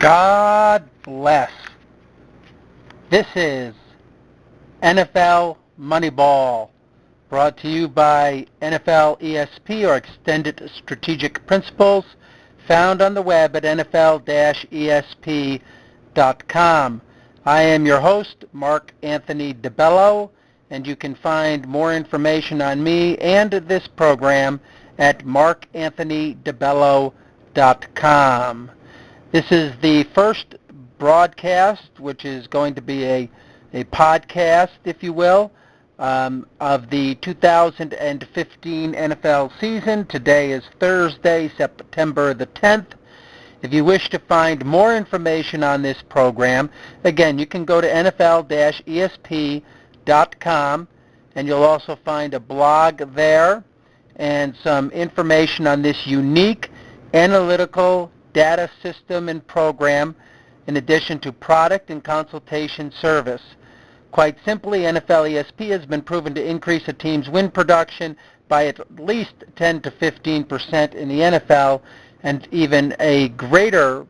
God bless. This is NFL Moneyball, brought to you by NFL ESP, or Extended Strategic Principles, found on the web at NFL-ESP.com. I am your host, Mark Anthony DeBello, and you can find more information on me and this program at markanthonydebello.com. This is the first broadcast, which is going to be a podcast, if you will, of the 2015 NFL season. Today is Thursday, September the 10th. If you wish to find more information on this program, again, you can go to NFL-ESP.com, and you'll also find a blog there and some information on this unique analytical data system and program, in addition to product and consultation service. Quite simply, NFL ESP has been proven to increase a team's win production by at least 10 to 15% in the NFL, and even a greater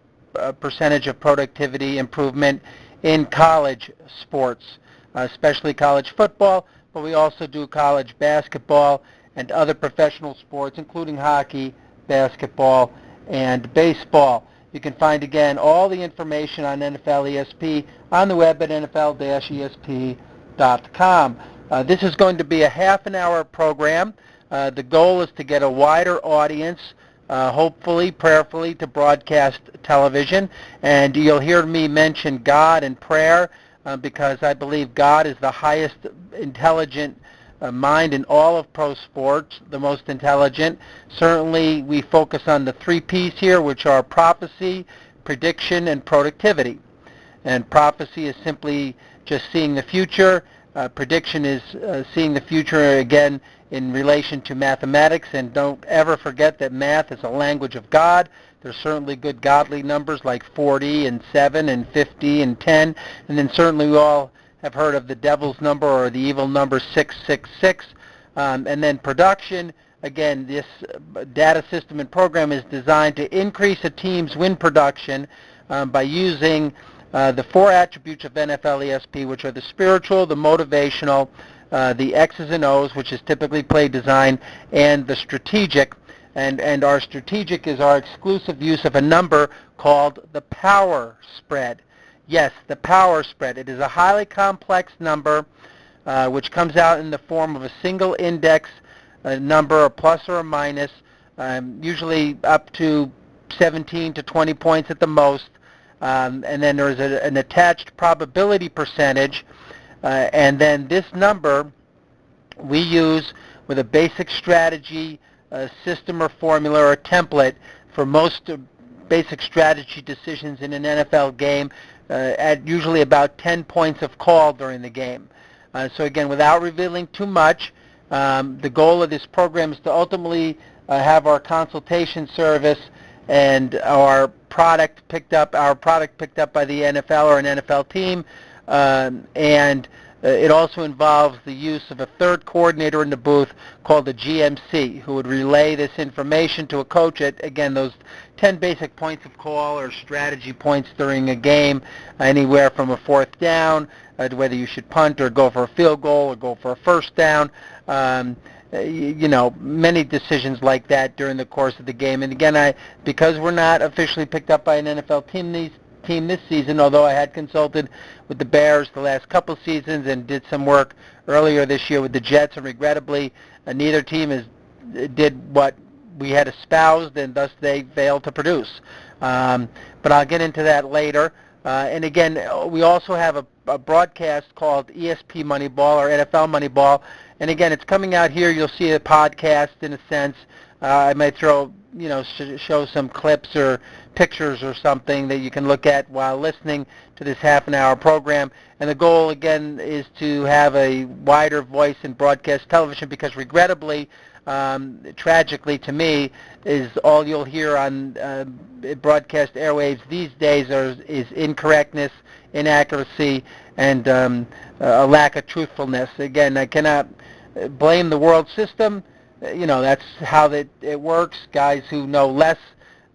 percentage of productivity improvement in college sports, especially college football, but we also do college basketball and other professional sports, including hockey, basketball, and baseball. You can find, again, all the information on NFL ESP on the web at NFL-ESP.com. This is going to be a half-an-hour program. The goal is to get a wider audience, hopefully, prayerfully, to broadcast television. And you'll hear me mention God and prayer because I believe God is the highest intelligent mind in all of pro sports, the most intelligent. Certainly, we focus on the 3 P's here, which are prophecy, prediction, and productivity. And prophecy is simply just seeing the future. Prediction is seeing the future, again, in relation to mathematics. And don't ever forget that math is a language of God. There's certainly good godly numbers like 40 and 7 and 50 and 10. And then certainly we all have heard of the devil's number, or the evil number 666. And then production, again, this data system and program is designed to increase a team's win production by using the 4 attributes of NFL ESP, which are the spiritual, the motivational, the X's and O's, which is typically play design, and the strategic. And our strategic is our exclusive use of a number called the power spread. Yes, the power spread. It is a highly complex number which comes out in the form of a single index number, a plus or a minus, usually up to 17 to 20 points at the most. And then there is an attached probability percentage. And then this number we use with a basic strategy system or formula or template for most basic strategy decisions in an NFL game, at usually about 10 points of call during the game. So again, without revealing too much, the goal of this program is to ultimately have our consultation service and our product picked up by the NFL or an NFL team, and it also involves the use of a third coordinator in the booth called the GMC, who would relay this information to a coach at, again, those 10 basic points of call or strategy points during a game, anywhere from a 4th down to whether you should punt or go for a field goal or go for a 1st down. Many decisions like that during the course of the game. And again, because we're not officially picked up by an NFL team this season, although I had consulted with the Bears the last couple seasons and did some work earlier this year with the Jets, and regrettably neither team did what we had espoused, and thus they failed to produce. But I'll get into that later. And again, we also have a broadcast called ESP Moneyball, or NFL Moneyball. And again, it's coming out here. You'll see a podcast in a sense. I might show some clips or pictures or something that you can look at while listening to this half-an-hour program. And the goal, again, is to have a wider voice in broadcast television, because regrettably, tragically to me, is all you'll hear on broadcast airwaves these days is incorrectness, inaccuracy, and a lack of truthfulness. Again, I cannot blame the world system. That's how it works. Guys who know less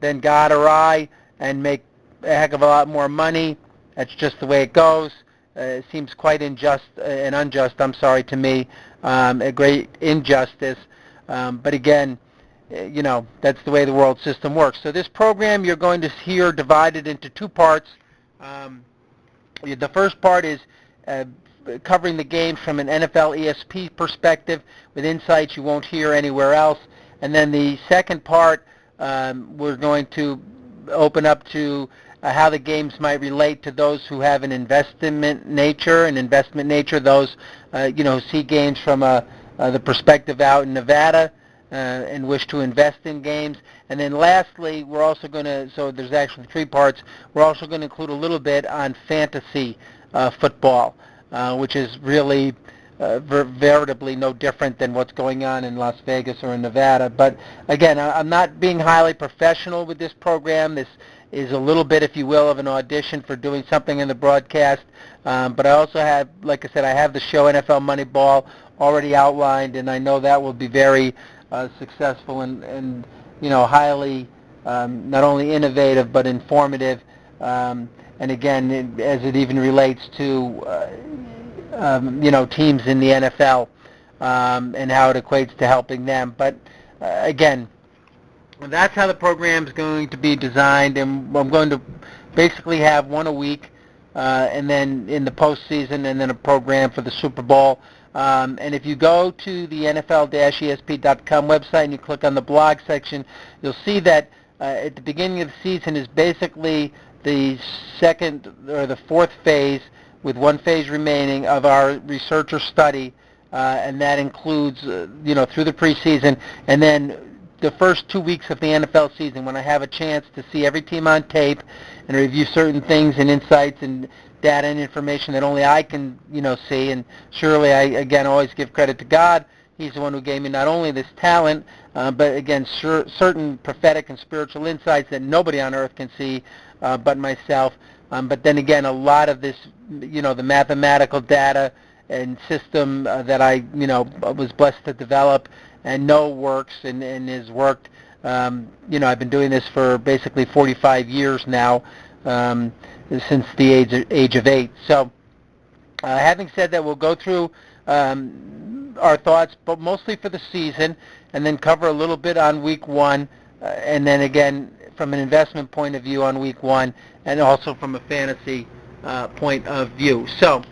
than God or I and make heck of a lot more money. That's just the way it goes. It seems quite unjust, to me, a great injustice. But again, that's the way the world system works. So this program you're going to hear divided into two parts. The first part is covering the game from an NFL ESP perspective with insights you won't hear anywhere else. And then the second part, we're going to open up to how the games might relate to those who have an investment nature, those who see games from the perspective out in Nevada and wish to invest in games. And then lastly, we're also going to, so there's actually three parts, we're also going to include a little bit on fantasy football, which is really veritably no different than what's going on in Las Vegas or in Nevada. But again, I'm not being highly professional with this program. This is a little bit, if you will, of an audition for doing something in the broadcast. But I also have, like I said, I have the show NFL Moneyball already outlined, and I know that will be very successful and highly not only innovative but informative. And again, as it even relates to teams in the NFL and how it equates to helping them. But again, that's how the program is going to be designed, and I'm going to basically have one a week, and then in the postseason, and then a program for the Super Bowl. And if you go to the NFL-ESP.com website and you click on the blog section, you'll see that at the beginning of the season is basically the second or the fourth phase, with one phase remaining, of our researcher study, and that includes through the preseason, and then the first 2 weeks of the NFL season, when I have a chance to see every team on tape and review certain things and insights and data and information that only I can see. And surely I again always give credit to God. He's the one who gave me not only this talent, but again certain prophetic and spiritual insights that nobody on earth can see but myself. But then again, a lot of this, the mathematical data and system that I was blessed to develop and know works and has worked. I've been doing this for basically 45 years now, since the age of 8. So having said that, we'll go through our thoughts, but mostly for the season, and then cover a little bit on week 1, and then again from an investment point of view on week 1, and also from a fantasy point of view. So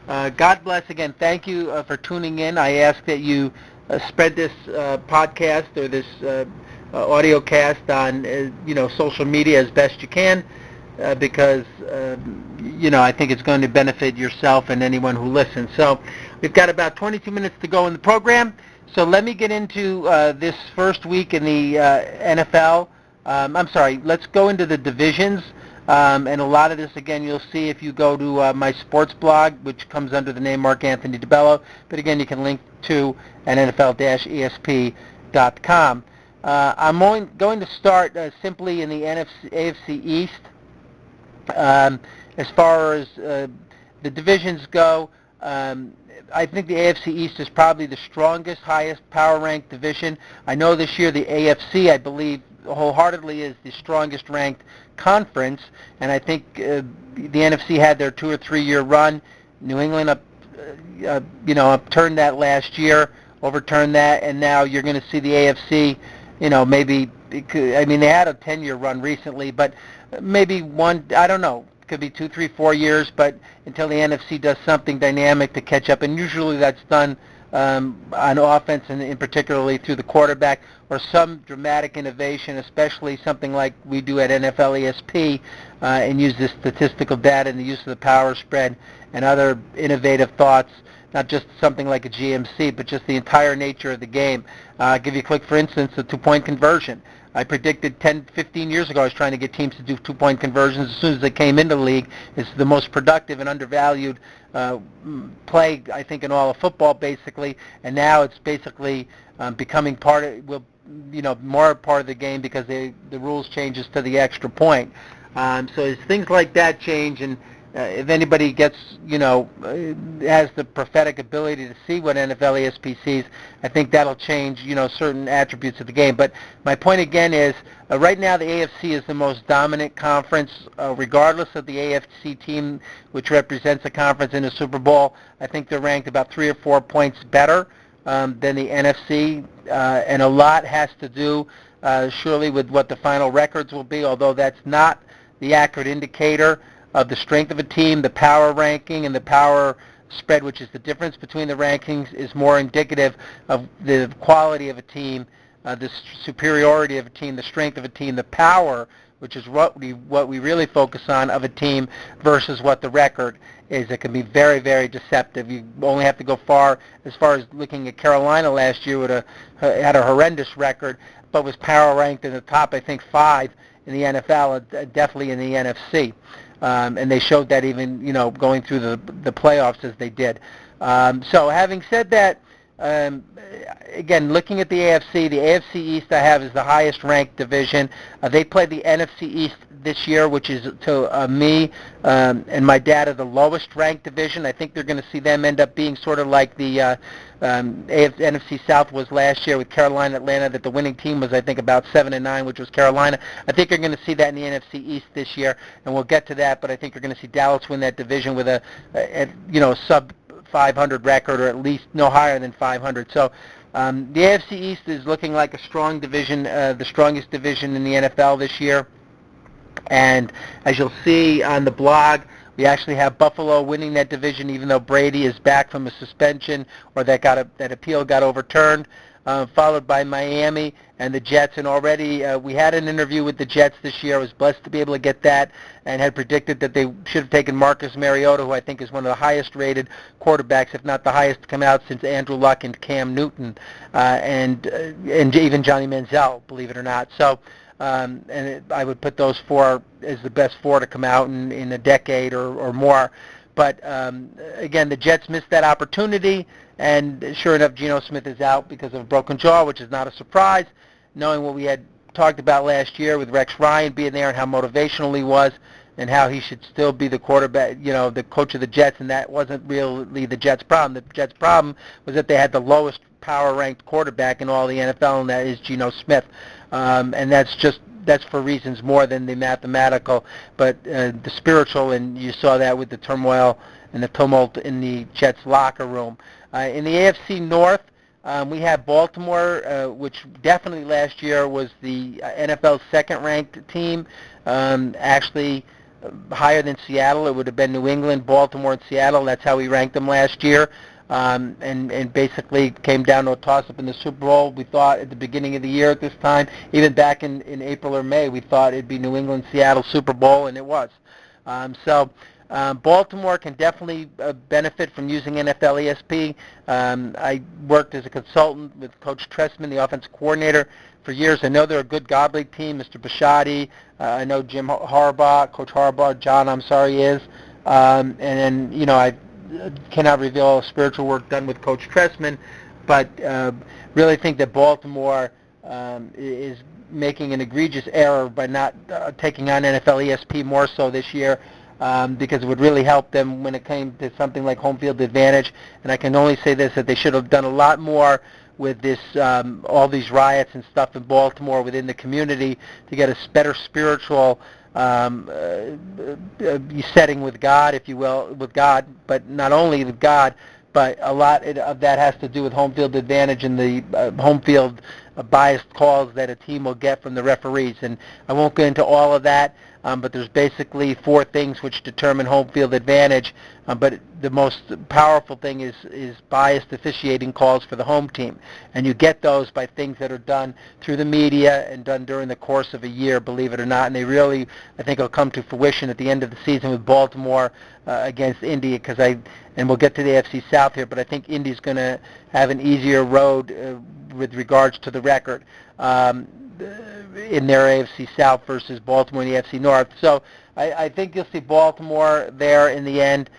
God bless again. Thank you for tuning in. I ask that you spread this podcast or this audio cast on social media as best you can, because I think it's going to benefit yourself and anyone who listens. So we've got about 22 minutes to go in the program. So let me get into this first week in the NFL. Let's go into the divisions. And a lot of this, again, you'll see if you go to my sports blog, which comes under the name Mark Anthony DeBello. But again, you can link to an NFL-ESP.com. I'm going to start simply in the AFC East. As far as the divisions go, I think the AFC East is probably the strongest, highest power-ranked division. I know this year the AFC, I believe, wholeheartedly is the strongest ranked conference, and I think the NFC had their 2 or 3 year run. New England upturned that last year, overturned that, and now you're going to see the AFC. Maybe they had a 10-year run recently, but maybe one. I don't know. Could be 2, 3, 4 years, but until the NFC does something dynamic to catch up, and usually that's done on offense, and in particularly through the quarterback, or some dramatic innovation, especially something like we do at NFL ESP, and use this statistical data and the use of the power spread and other innovative thoughts, not just something like a GMC, but just the entire nature of the game. I'll give you a quick, for instance, the two-point conversion. I predicted 10, 15 years ago I was trying to get teams to do two-point conversions as soon as they came into the league. It's the most productive and undervalued play, I think, in all of football, basically. And now it's basically becoming more part of the game because the rules changes to the extra point. So as things like that change, and if anybody gets, has the prophetic ability to see what NFL ESP sees, I think that'll change, certain attributes of the game. But my point again is, right now the AFC is the most dominant conference, regardless of the AFC team which represents the conference in the Super Bowl. I think they're ranked about 3 or 4 points better than the NFC, and a lot has to do, surely, with what the final records will be, although that's not the accurate indicator of the strength of a team. The power ranking and the power spread, which is the difference between the rankings, is more indicative of the quality of a team, the superiority of a team, the strength of a team, the power, which is what we really focus on, of a team, versus what the record is. It can be very, very deceptive. You only have to go as far as looking at Carolina last year, had a horrendous record, but was power ranked in the top, I think, 5 in the NFL, definitely in the NFC. And they showed that even, going through the playoffs as they did. So having said that, again, looking at the AFC East I have is the highest ranked division. They play the NFC East this year, which is, to me and my data, the lowest ranked division. I think they're going to see them end up being sort of like the NFC South was last year with Carolina, Atlanta, that the winning team was, I think, about 7-9, which was Carolina. I think you're going to see that in the NFC East this year, and we'll get to that, but I think you're going to see Dallas win that division with a sub 500 record, or at least no higher than 500. So the AFC East is looking like a strong division, the strongest division in the NFL this year. And as you'll see on the blog, we actually have Buffalo winning that division, even though Brady is back from a suspension, or that appeal got overturned, followed by Miami and the Jets. And already we had an interview with the Jets this year. I was blessed to be able to get that, and had predicted that they should have taken Marcus Mariota, who I think is one of the highest rated quarterbacks, if not the highest to come out since Andrew Luck and Cam Newton, and even Johnny Manziel, believe it or not. So I would put those 4 as the best 4 to come out in a decade or more. But again, the Jets missed that opportunity, and sure enough, Geno Smith is out because of a broken jaw, which is not a surprise, knowing what we had talked about last year with Rex Ryan being there and how motivational he was, and how he should still be the quarterback, the coach of the Jets, and that wasn't really the Jets' problem. The Jets' problem was that they had the lowest power-ranked quarterback in all the NFL, and that is Geno Smith. And that's for reasons more than the mathematical, but the spiritual, and you saw that with the turmoil and the tumult in the Jets locker room. In the AFC North, we have Baltimore, which definitely last year was the NFL's second-ranked team, actually higher than Seattle. It would have been New England, Baltimore, and Seattle. That's how we ranked them last year. And basically came down to a toss-up in the Super Bowl. We thought at the beginning of the year at this time, even back in April or May, we thought it'd be New England, Seattle Super Bowl, and it was. Baltimore can definitely benefit from using NFL ESP. I worked as a consultant with Coach Tressman, the offensive coordinator, for years. I know they're a good godly team. Mr. Bisciotti, I know Jim Harbaugh, Coach Harbaugh, John, I'm sorry, is. And then, I cannot reveal spiritual work done with Coach Tressman, but really think that Baltimore is making an egregious error by not taking on NFL ESP more so this year, because it would really help them when it came to something like home field advantage. And I can only say this, that they should have done a lot more with this, all these riots and stuff in Baltimore within the community, to get a better spiritual setting with God, if you will, with God, but not only with God, but a lot of that has to do with home field advantage and the home field biased calls that a team will get from the referees. And I won't go into all of that, but there's basically 4 things which determine home field advantage, but the most powerful thing is biased officiating calls for the home team. And you get those by things that are done through the media and done during the course of a year, believe it or not, and they really, I think, will come to fruition at the end of the season with Baltimore against Indy, and we'll get to the AFC South here, but I think Indy's going to have an easier road with regards to the record in their AFC South versus Baltimore in the AFC North. So I think you'll see Baltimore there in the end.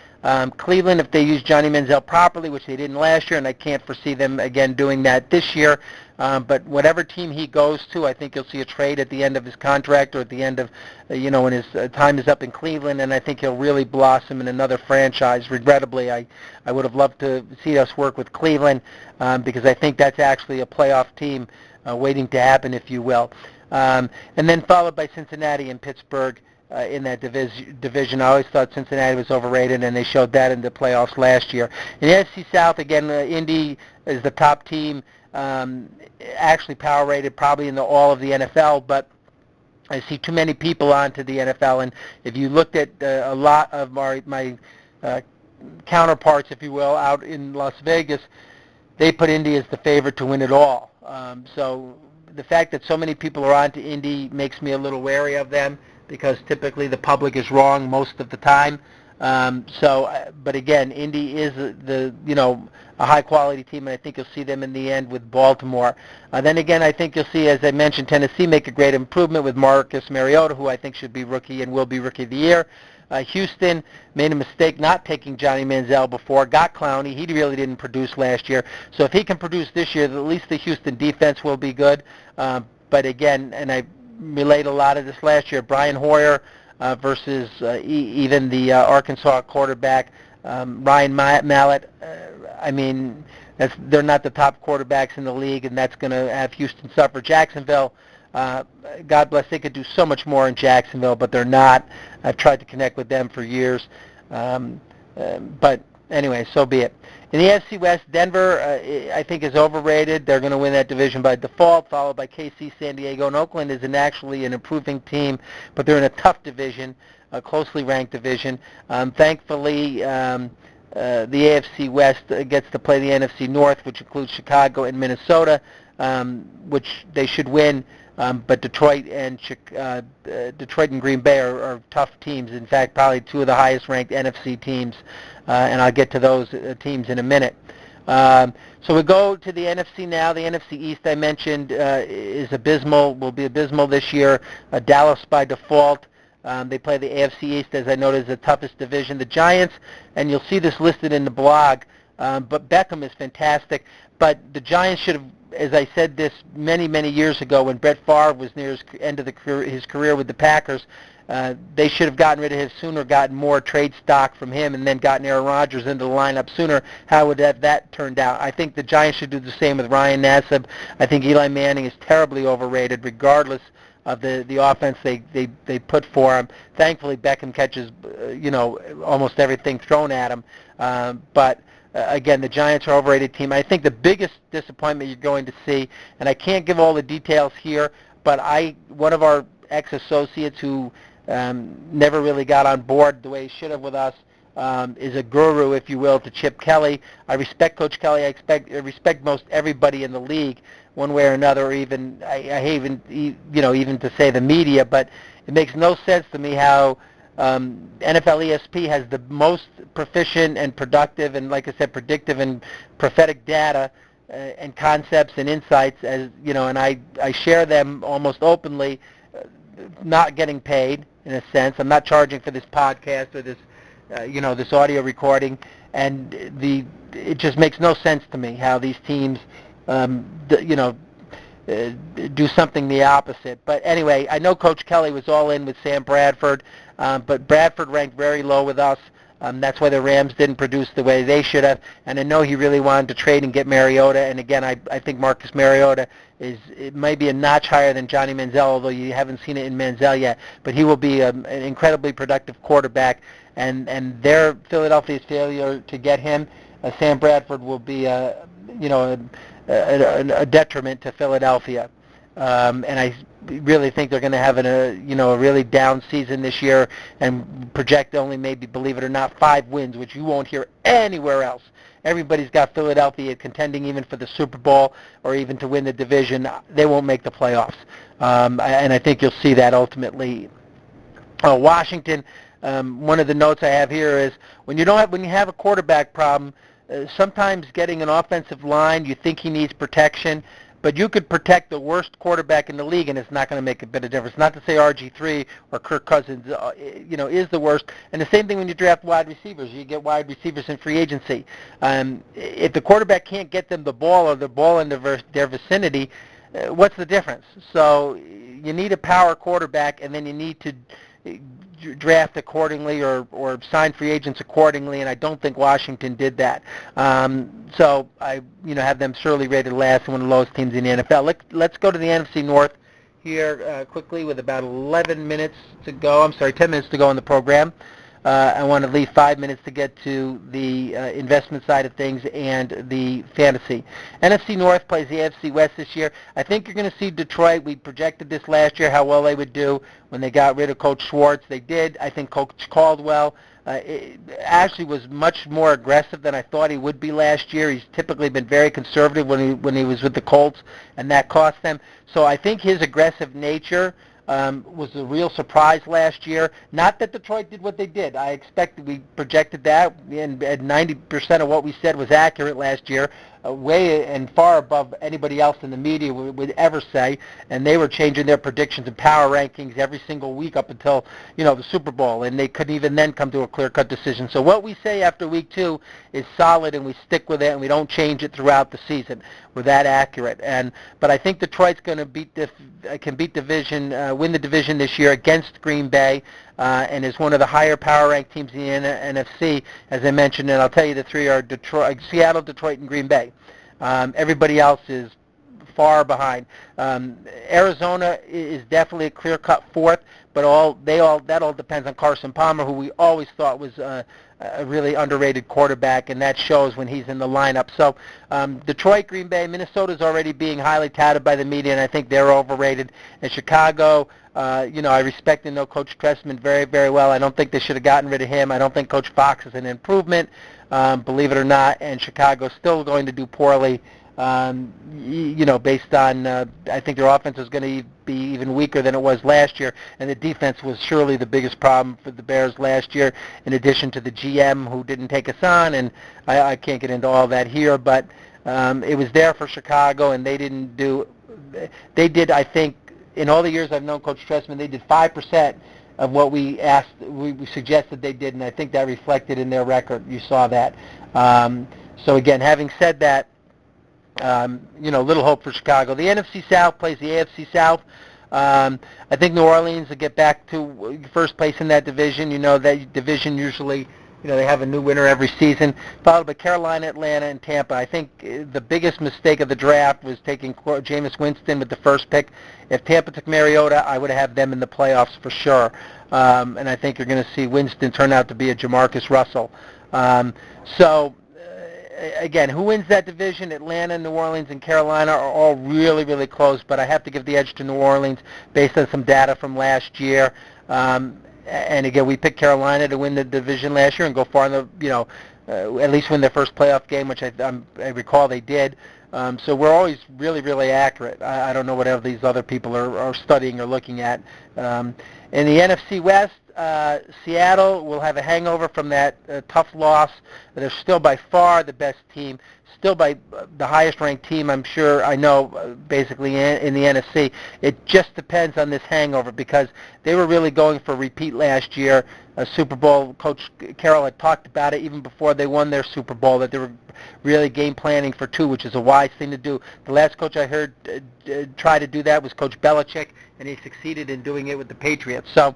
Cleveland, if they use Johnny Manziel properly, which they didn't last year, and I can't foresee them again doing that this year, But whatever team he goes to, I think you'll see a trade at the end of his contract or at the end of, when his time is up in Cleveland, and I think he'll really blossom in another franchise. Regrettably, I would have loved to see us work with Cleveland because I think that's actually a playoff team waiting to happen, if you will. And then followed by Cincinnati and Pittsburgh in that division. I always thought Cincinnati was overrated, and they showed that in the playoffs last year. In the NFC South, again, Indy is the top team, actually power rated probably in all of the NFL, but I see too many people onto the NFL, and if you looked at a lot of my counterparts, if you will, out in Las Vegas, they put Indy as the favorite to win it all. So the fact that so many people are onto Indy makes me a little wary of them, because typically the public is wrong most of the time. But again, Indy is a high-quality team, and I think you'll see them in the end with Baltimore. Then again, I think you'll see, as I mentioned, Tennessee make a great improvement with Marcus Mariota, who I think should be rookie and will be rookie of the year. Houston made a mistake not taking Johnny Manziel before, got Clowney. He really didn't produce last year. So if he can produce this year, at least the Houston defense will be good. But again, and I relate a lot of this last year, Brian Hoyer versus even the Arkansas quarterback, Ryan Mallett. They're not the top quarterbacks in the league, and that's going to have Houston suffer. Jacksonville, God bless, they could do so much more in Jacksonville, but they're not. I've tried to connect with them for years. But anyway, so be it. In the AFC West, Denver, I think, is overrated. They're going to win that division by default, followed by KC, San Diego, and Oakland is actually an improving team, but they're in a tough division, a closely ranked division. Thankfully, the AFC West gets to play the NFC North, which includes Chicago and Minnesota, which they should win. But Detroit and Green Bay are tough teams. In fact, probably two of the highest-ranked NFC teams, and I'll get to those teams in a minute. So we go to the NFC now. The NFC East, I mentioned, is abysmal, will be abysmal this year. Dallas by default. They play the AFC East, as I noted, is the toughest division. The Giants, and you'll see this listed in the blog, but Beckham is fantastic. But the Giants should have, as I said this many, many years ago when Brett Favre was near his end of his career with the Packers, they should have gotten rid of him sooner, gotten more trade stock from him, and then gotten Aaron Rodgers into the lineup sooner. How would that turned out? I think the Giants should do the same with Ryan Nassib. I think Eli Manning is terribly overrated, regardless of the offense they put for him. Thankfully, Beckham catches almost everything thrown at him, but again, the Giants are an overrated team. I think the biggest disappointment you're going to see, and I can't give all the details here, but one of our ex-associates who never really got on board the way he should have with us is a guru, if you will, to Chip Kelly. I respect Coach Kelly. I respect most everybody in the league, one way or another, or even I hate even to say the media, but it makes no sense to me how NFL ESP has the most proficient and productive and, like I said, predictive and prophetic data and concepts and insights, and I share them almost openly, not getting paid in a sense. I'm not charging for this podcast or this this audio recording, and it just makes no sense to me how these teams do something the opposite. But anyway, I know Coach Kelly was all in with Sam Bradford, but Bradford ranked very low with us. That's why the Rams didn't produce the way they should have. And I know he really wanted to trade and get Mariota. And again, I think Marcus Mariota it might be a notch higher than Johnny Manziel, although you haven't seen it in Manziel yet. But he will be an incredibly productive quarterback. And their Philadelphia's failure to get him, Sam Bradford, will be a detriment to Philadelphia. And I really think they're going to have a really down season this year and project only, maybe, believe it or not, 5 wins, which you won't hear anywhere else. Everybody's got Philadelphia contending even for the Super Bowl or even to win the division. They won't make the playoffs. And I think you'll see that ultimately. Washington, one of the notes I have here is when you have a quarterback problem, sometimes getting an offensive line, you think he needs protection, but you could protect the worst quarterback in the league, and it's not going to make a bit of difference. Not to say RG3 or Kirk Cousins, is the worst. And the same thing when you draft wide receivers. You get wide receivers in free agency. If the quarterback can't get them the ball or the ball in their vicinity, what's the difference? So you need a power quarterback, and then you need to draft accordingly or sign free agents accordingly, and I don't think Washington did that. So I have them surely rated last and one of the lowest teams in the NFL. Let's go to the NFC North here quickly with about 11 minutes to go. 10 minutes to go in the program. I want to leave 5 minutes to get to the investment side of things and the fantasy. NFC North plays the AFC West this year. I think you're going to see Detroit. We projected this last year, how well they would do when they got rid of Coach Schwartz. They did. I think Coach Caldwell actually was much more aggressive than I thought he would be last year. He's typically been very conservative when he was with the Colts, and that cost them. So I think his aggressive nature was a real surprise last year. Not that Detroit did what they did. We projected that, and 90% of what we said was accurate last year, way and far above anybody else in the media would ever say, and they were changing their predictions and power rankings every single week up until, the Super Bowl, and they couldn't even then come to a clear-cut decision. So what we say after week 2 is solid, and we stick with it, and we don't change it throughout the season. We're that accurate. But I think Detroit's going to win the division this year against Green Bay, and is one of the higher power-ranked teams in the NFC, as I mentioned, and I'll tell you the three are Seattle, Detroit, and Green Bay. Everybody else is far behind. Arizona is definitely a clear-cut fourth, but that all depends on Carson Palmer, who we always thought was a really underrated quarterback, and that shows when he's in the lineup. So Detroit, Green Bay, Minnesota's already being highly touted by the media, and I think they're overrated. And Chicago, I respect and know Coach Trestman very, very well. I don't think they should have gotten rid of him. I don't think Coach Fox is an improvement, believe it or not, and Chicago's still going to do poorly. Based on, I think their offense is going to be even weaker than it was last year, and the defense was surely the biggest problem for the Bears last year, in addition to the GM who didn't take us on, and I can't get into all that here, but it was there for Chicago, and they did, I think, in all the years I've known Coach Trestman, they did 5% of what we suggested they did, and I think that reflected in their record. You saw that. So again, having said that, little hope for Chicago. The NFC South plays the AFC South. I think New Orleans will get back to first place in that division. That division usually, they have a new winner every season, followed by Carolina, Atlanta, and Tampa. I think the biggest mistake of the draft was taking Jameis Winston with the first pick. If Tampa took Mariota, I would have had them in the playoffs for sure. And I think you're going to see Winston turn out to be a Jamarcus Russell. Again, who wins that division? Atlanta, New Orleans, and Carolina are all really, really close, but I have to give the edge to New Orleans based on some data from last year. And again, we picked Carolina to win the division last year and go far in the, at least win their first playoff game, which I recall they did. So we're always really, really accurate. I don't know what these other people are studying or looking at. In the NFC West, Seattle will have a hangover from that tough loss. They're still by far the best team, still by the highest-ranked team, I'm sure, I know, basically in the NFC. It just depends on this hangover because they were really going for a repeat last year. Super Bowl, Coach Carroll had talked about it even before they won their Super Bowl, that they were really game planning for 2, which is a wise thing to do. The last coach I heard try to do that was Coach Belichick, and he succeeded in doing it with the Patriots. So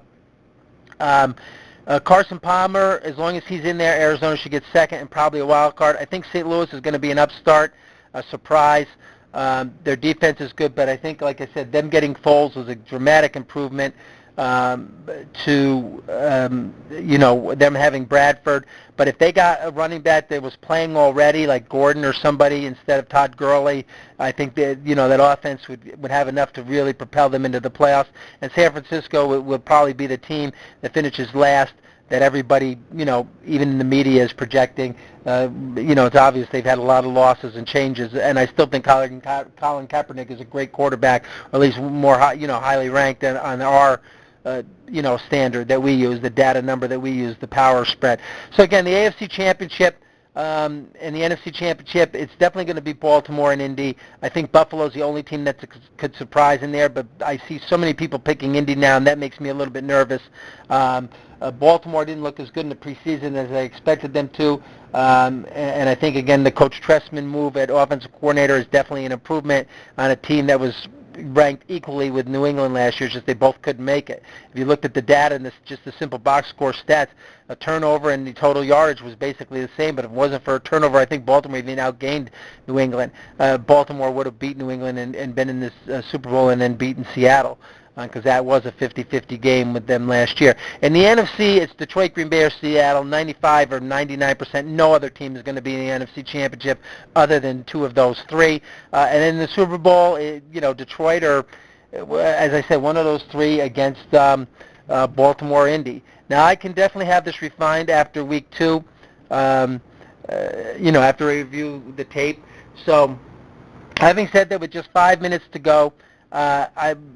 Carson Palmer, as long as he's in there, Arizona should get second and probably a wild card. I think St. Louis is going to be an upstart, a surprise. Their defense is good, but I think, like I said, them getting Foles was a dramatic improvement to them having Bradford. But if they got a running back that was playing already, like Gordon or somebody instead of Todd Gurley, I think that that offense would have enough to really propel them into the playoffs. And San Francisco will probably be the team that finishes last, that everybody, even in the media is projecting. It's obvious they've had a lot of losses and changes, and I still think Colin Kaepernick is a great quarterback, or at least more highly ranked on our standard that we use, the data number that we use, the power spread. So again, the AFC Championship, in the NFC Championship, it's definitely going to be Baltimore and Indy. I think Buffalo's the only team that could surprise in there, but I see so many people picking Indy now, and that makes me a little bit nervous. Baltimore didn't look as good in the preseason as I expected them to, and I think, again, the Coach Trestman move at offensive coordinator is definitely an improvement on a team that was ranked equally with New England last year, just they both couldn't make it. If you looked at the data and just the simple box score stats, a turnover and the total yardage was basically the same, but if it wasn't for a turnover, I think Baltimore even outgained New England. Baltimore would have beat New England and been in this Super Bowl and then beaten Seattle, because that was a 50-50 game with them last year. In the NFC, it's Detroit, Green Bay, or Seattle. 95 or 99%. No other team is going to be in the NFC Championship other than two of those three. And in the Super Bowl, Detroit or, as I said, one of those three against Baltimore, Indy. Now, I can definitely have this refined after week 2, after I review the tape. So, having said that, with just 5 minutes to go,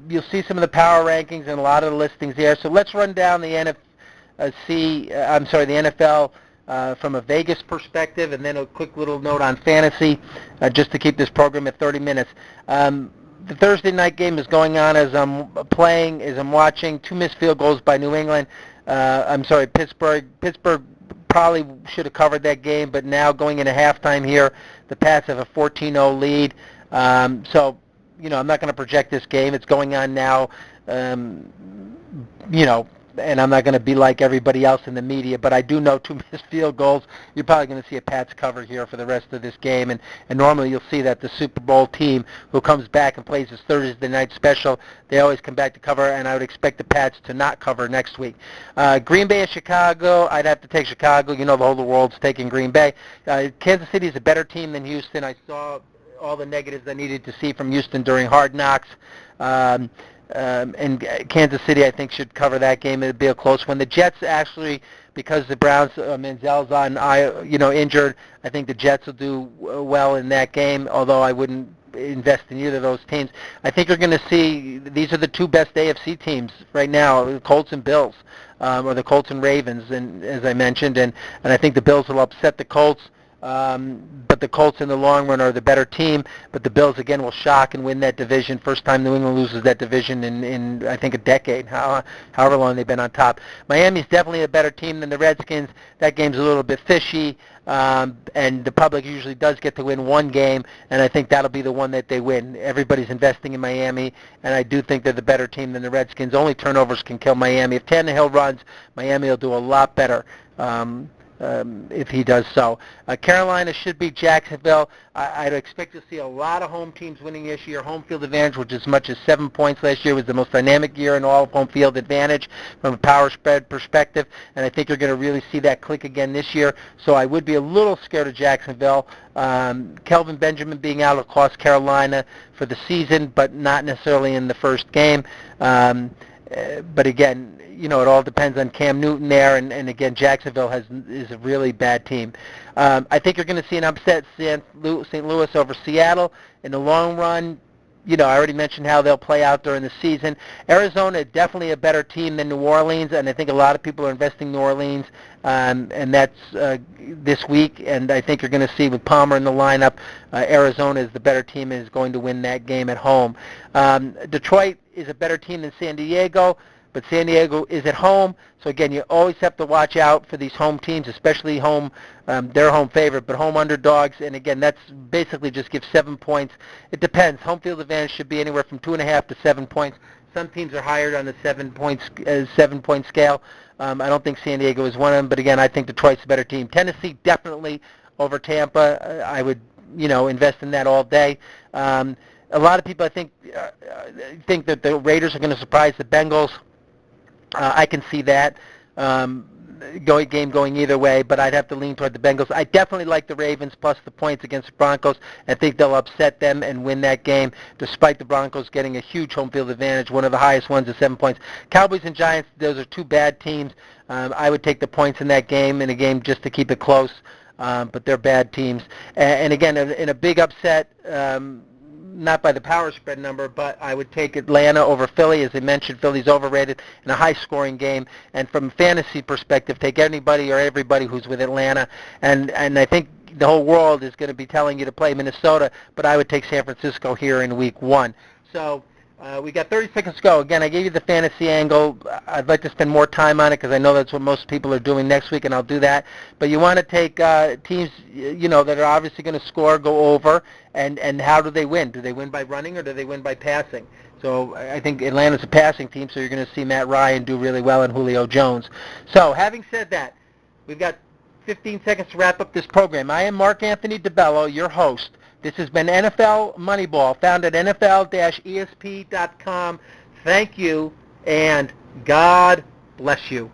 you'll see some of the power rankings and a lot of the listings there. So let's run down the NFL from a Vegas perspective, and then a quick little note on fantasy, just to keep this program at 30 minutes. The Thursday night game is going on as I'm watching. 2 missed field goals by New England. Pittsburgh. Pittsburgh probably should have covered that game, but now going into halftime here, the Pats have a 14-0 lead. I'm not going to project this game. It's going on now, and I'm not going to be like everybody else in the media, but I do know 2 missed field goals. You're probably going to see a Pats cover here for the rest of this game, and normally you'll see that the Super Bowl team who comes back and plays this Thursday night special, they always come back to cover, and I would expect the Pats to not cover next week. Green Bay and Chicago, I'd have to take Chicago. The whole world's taking Green Bay. Kansas City is a better team than Houston. I saw all the negatives I needed to see from Houston during Hard Knocks. And Kansas City, I think, should cover that game. It'd be a close one. The Jets, actually, because the Browns, Manziel's injured, I think the Jets will do well in that game, although I wouldn't invest in either of those teams. I think you're going to see these are the 2 best AFC teams right now, the Colts and Bills, or the Colts and Ravens, and as I mentioned, and I think the Bills will upset the Colts. But the Colts in the long run are the better team, but the Bills again will shock and win that division. First time New England loses that division in I think a decade, however long they've been on top. Miami's definitely a better team than the Redskins. That game's a little bit fishy, and the public usually does get to win one game, and I think that'll be the one that they win. Everybody's investing in Miami, and I do think they're the better team than the Redskins. Only turnovers can kill Miami. If Tannehill runs, Miami will do a lot better. If he does so. Carolina should beat Jacksonville. I'd expect to see a lot of home teams winning this year. Home field advantage, which as much as 7 points last year, was the most dynamic year in all of home field advantage from a power spread perspective, and I think you're going to really see that click again this year. So I would be a little scared of Jacksonville. Kelvin Benjamin being out will cost Carolina for the season, but not necessarily in the first game. But again, it all depends on Cam Newton there, and again, Jacksonville is a really bad team. I think you're going to see an upset St. Louis over Seattle. In the long run, I already mentioned how they'll play out during the season. Arizona, definitely a better team than New Orleans, and I think a lot of people are investing in New Orleans, and that's this week, and I think you're going to see with Palmer in the lineup, Arizona is the better team and is going to win that game at home. Detroit is a better team than San Diego, but San Diego is at home, so again, you always have to watch out for these home teams, especially their home favorite, but home underdogs, and again, that's basically just give 7 points. It depends. Home field advantage should be anywhere from 2.5 to 7 points. Some teams are higher on the 7-point scale. I don't think San Diego is one of them, but again, I think Detroit's a better team. Tennessee definitely over Tampa. I would, invest in that all day. A lot of people, I think that the Raiders are going to surprise the Bengals. I can see that game going either way, but I'd have to lean toward the Bengals. I definitely like the Ravens plus the points against the Broncos. I think they'll upset them and win that game, despite the Broncos getting a huge home field advantage, one of the highest ones at 7 points. Cowboys and Giants, those are 2 bad teams. I would take the points in that game, just to keep it close, but they're bad teams. And again, in a big upset, not by the power spread number, but I would take Atlanta over Philly. As I mentioned, Philly's overrated in a high-scoring game. And from a fantasy perspective, take anybody or everybody who's with Atlanta. And I think the whole world is going to be telling you to play Minnesota, but I would take San Francisco here in Week 1. So we got 30 seconds to go. Again, I gave you the fantasy angle. I'd like to spend more time on it because I know that's what most people are doing next week, and I'll do that. But you want to take teams, that are obviously going to score, go over, and how do they win? Do they win by running or do they win by passing? So I think Atlanta's a passing team, so you're going to see Matt Ryan do really well and Julio Jones. So having said that, we've got 15 seconds to wrap up this program. I am Mark Anthony DeBello, your host. This has been NFL Moneyball, found at NFL-ESP.com. Thank you, and God bless you.